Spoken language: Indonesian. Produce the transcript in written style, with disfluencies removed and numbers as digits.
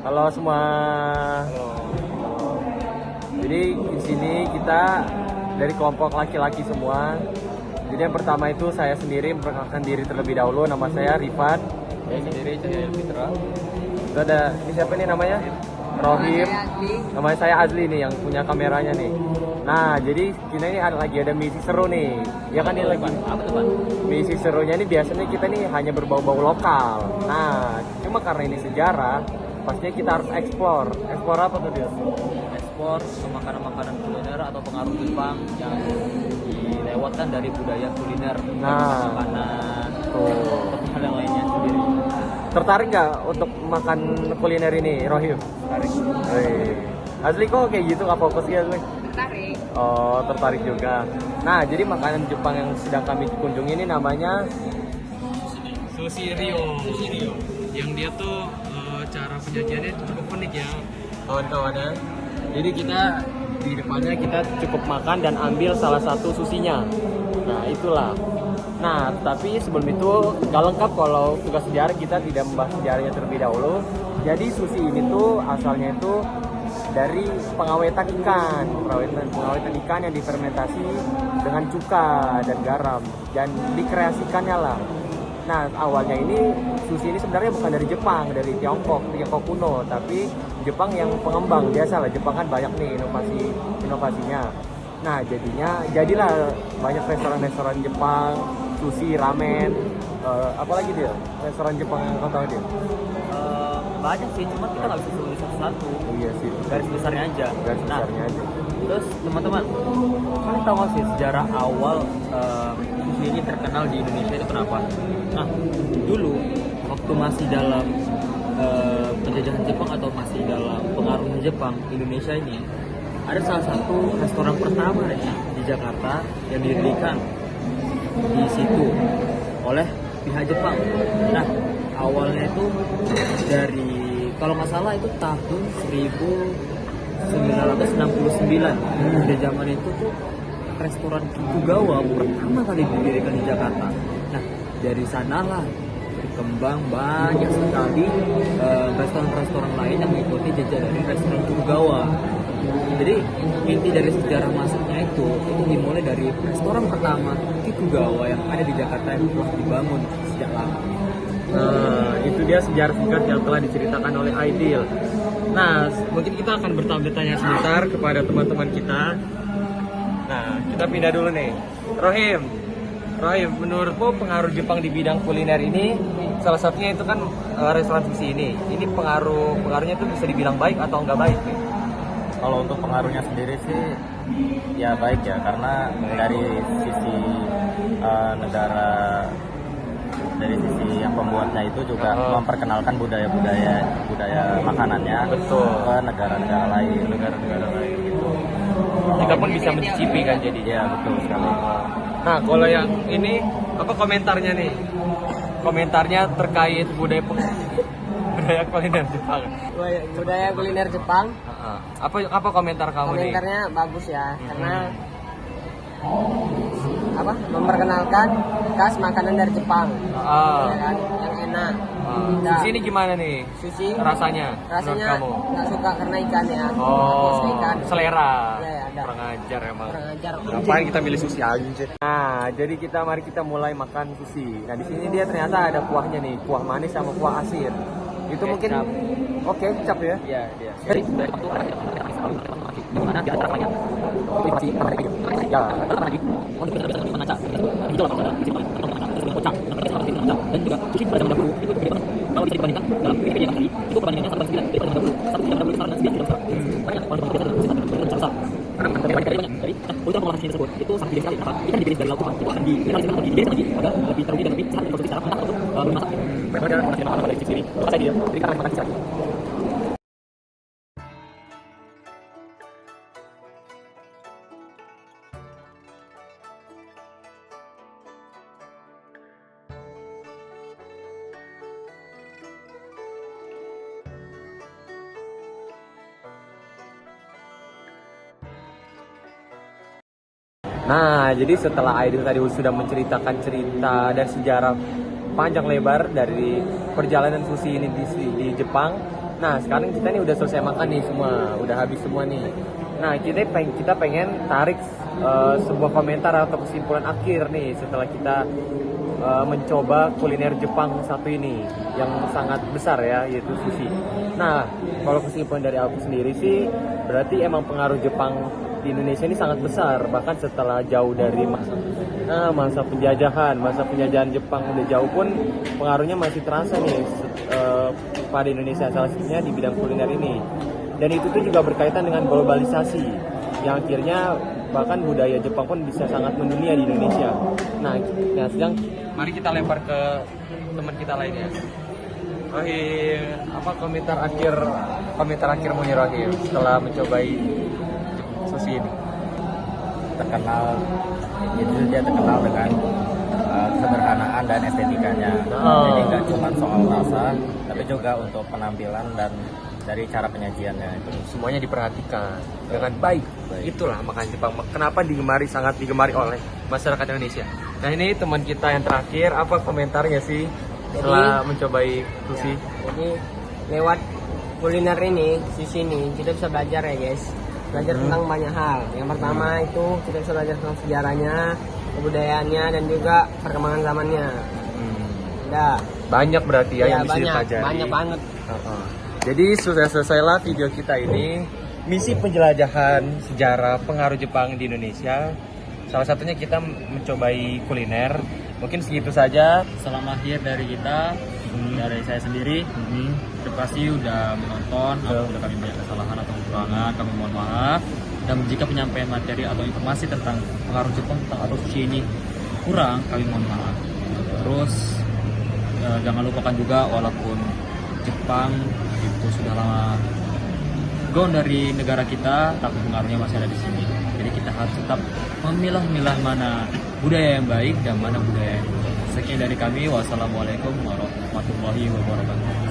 Halo semua. Halo. Jadi di sini kita dari kelompok laki-laki semua. Jadi yang pertama itu saya sendiri memperkenalkan diri terlebih dahulu. Nama saya Rifat. Saya sendiri Cahaya Fitra. Itu ada ini siapa nih namanya? Rohim. Nama saya Azli nih yang punya kameranya nih. Nah, jadi kita ini lagi ada misi seru nih. Ya kan ini lagi. Apa tuh, Pak? Misi serunya ini biasanya kita nih hanya berbau-bau lokal. Nah, cuma karena ini sejarah, pastinya kita harus eksplor. Eksplor apa tuh dia? Ekspor makanan-makanan kuliner atau pengaruh Jepang yang dilewatkan dari budaya kuliner, Nah. makanan, Tuh. hal yang lainnya sendiri. Tertarik nggak untuk makan kuliner ini, Rohim? Tarik. Asli kok kayak gitu nggak fokus ya, Asli? Tertarik. Oh, tertarik juga. Nah, jadi makanan Jepang yang sedang kami kunjungi ini namanya Sushi Rio. Yang dia tuh cara penyajiannya cukup unik ya. kawan-kawan ya. Jadi kita di depannya kita cukup makan dan ambil salah satu susinya. Nah, itulah. Nah, tapi sebelum itu nggak lengkap kalau tugas sejarah kita tidak membahas sejarahnya terlebih dahulu. Jadi sushi ini tuh asalnya itu dari pengawetan ikan, pengawetan ikan yang difermentasi dengan cuka dan garam dan dikreasikannya lah. Nah, awalnya ini sushi ini sebenarnya bukan dari Jepang, dari Tiongkok kuno, tapi Jepang yang pengembang. Biasalah Jepang kan banyak nih inovasinya. Nah, jadilah banyak restoran-restoran Jepang, sushi, ramen, apalagi dia restoran Jepang yang kau tahu dia. Banyak sih, cuma kita nggak bisa sebut satu-satu. Iya sih, Garis besarnya aja. garis Nah, besarnya aja. terus teman-teman, kalian tahu nggak sih sejarah awal sushi ini terkenal di Indonesia itu kenapa? Nah, dulu waktu masih dalam penjajahan Jepang atau masih dalam pengaruhnya Jepang, Indonesia ini ada salah satu restoran pertama nih di Jakarta yang didirikan di situ oleh pihak Jepang. Nah, awalnya itu dari kalau nggak salah itu tahun 1969. Pada zaman itu tuh restoran Kikugawa pertama kali didirikan di Jakarta. Nah, dari sanalah berkembang banyak sekali restoran-restoran lain yang mengikuti jejak dari restoran Kikugawa. Jadi inti dari sejarah masuknya itu dimulai dari restoran pertama Kikugawa yang ada di Jakarta yang telah dibangun sejak lama. Nah, itu dia sejarah singkat yang telah diceritakan oleh Aidil. Nah, mungkin kita akan bertanya sebentar kepada teman-teman kita. Nah, kita pindah dulu nih. Rohim, menurutmu pengaruh Jepang di bidang kuliner ini, salah satunya itu kan restoran sushi ini. Ini pengaruhnya itu bisa dibilang baik atau nggak baik nih? Kalau untuk pengaruhnya sendiri sih ya baik ya, karena dari sisi negara, dari sisi yang pembuatnya itu juga memperkenalkan budaya makanannya ke negara-negara lain gitu. Kita pun bisa mencicipi kan jadi. Ya betul sekali. Nah, kalau yang ini apa komentarnya nih? Komentarnya terkait budaya kuliner Jepang. Budaya kuliner Jepang, Apa komentar kamu nih? komentarnya bagus ya, karena memperkenalkan khas makanan dari Jepang, ya kan, yang enak. Nah, Sushi ini gimana nih? sushi Rasanya menurut kamu? nggak suka karena ikan ya. Oh, Terus ikan selera. Iya, ada. Kurang ajar emang. kurang ajar. Ngapain kita milih sushi aja? Nah, jadi mari kita mulai makan sushi. Nah, di sini dia ternyata ada kuahnya nih, kuah manis sama kuah asin. Itu mungkin oke, kecap ya. Iya, iya. Jadi Dimana di antara lainnya ya. dan juga sushi pada zaman dahulu itu berbeda banget. Kalau bisa dibandingkan dalam Wikipedia yang tadi itu perbandingannya 1/9 daripada zaman dahulu. 1/9 dan 9 banyak orang biasa dan besar besar. Karena banyak dari untuk pengolahan tersebut itu sangat ideal sekali. Ikan dibiris dari laut Jepang itu akan diminimalisir atau dibiris lagi agar lebih teruji dan lebih sehat dikonsumsi secara mentah atau memasak. Bagaimana cara memasak dari sini? Saya dia, jadi kita akan makan secara Nah, jadi setelah Aidil tadi sudah menceritakan cerita dan sejarah panjang lebar dari perjalanan sushi ini di Jepang, Nah sekarang kita nih udah selesai makan nih semua, udah habis semua nih. Nah kita pengen tarik sebuah komentar atau kesimpulan akhir nih setelah kita mencoba kuliner Jepang satu ini yang sangat besar ya, yaitu sushi. Nah kalau kesimpulan dari aku sendiri sih berarti emang pengaruh Jepang di Indonesia ini sangat besar, bahkan setelah jauh dari masa penjajahan Jepang udah jauh pun pengaruhnya masih terasa nih pada Indonesia, salah satunya di bidang kuliner ini. Dan itu tuh juga berkaitan dengan globalisasi yang akhirnya bahkan budaya Jepang pun bisa sangat mendunia di Indonesia. Nah sedang mari kita lempar ke teman kita lainnya. Rohim, apa komentar akhirmu nih Rohim setelah mencobai sushi ini? Terkenal, itu dia terkenal dengan kesederhanaan dan estetikanya. Jadi nggak cuma soal rasa, tapi juga untuk penampilan dan dari cara penyajiannya itu. Semuanya diperhatikan dengan baik. Itulah makanan Jepang. Kenapa sangat digemari oleh masyarakat Indonesia. Nah ini teman kita yang terakhir, apa komentarnya sih setelah mencobai sushi? Jadi lewat kuliner ini, sushi ini, kita bisa belajar ya guys. Belajar tentang banyak hal. Yang pertama itu kita bisa belajar tentang sejarahnya, kebudayaannya, dan juga perkembangan zamannya. Udah. Banyak berarti ya yang bisa banyak, dipelajari. banyak banget. Jadi sudah selesailah video kita ini. Misi penjelajahan sejarah pengaruh Jepang di Indonesia. Salah satunya kita mencobai kuliner. Mungkin segitu saja. Salam akhir dari kita, dari saya sendiri. Terima kasih udah menonton. Apabila kami banyak kesalahan atau kekurangan, kami mohon maaf. Dan jika penyampaian materi atau informasi tentang pengaruh Jepang atau sushi ini kurang, kami mohon maaf. Terus jangan lupakan juga, walaupun Jepang itu sudah lama gone dari negara kita, tapi pengaruhnya masih ada di sini. Jadi kita harus tetap memilah-milah mana budaya yang baik dan mana budaya yang buruk. Sekian dari kami. Wassalamualaikum warahmatullahi wabarakatuh.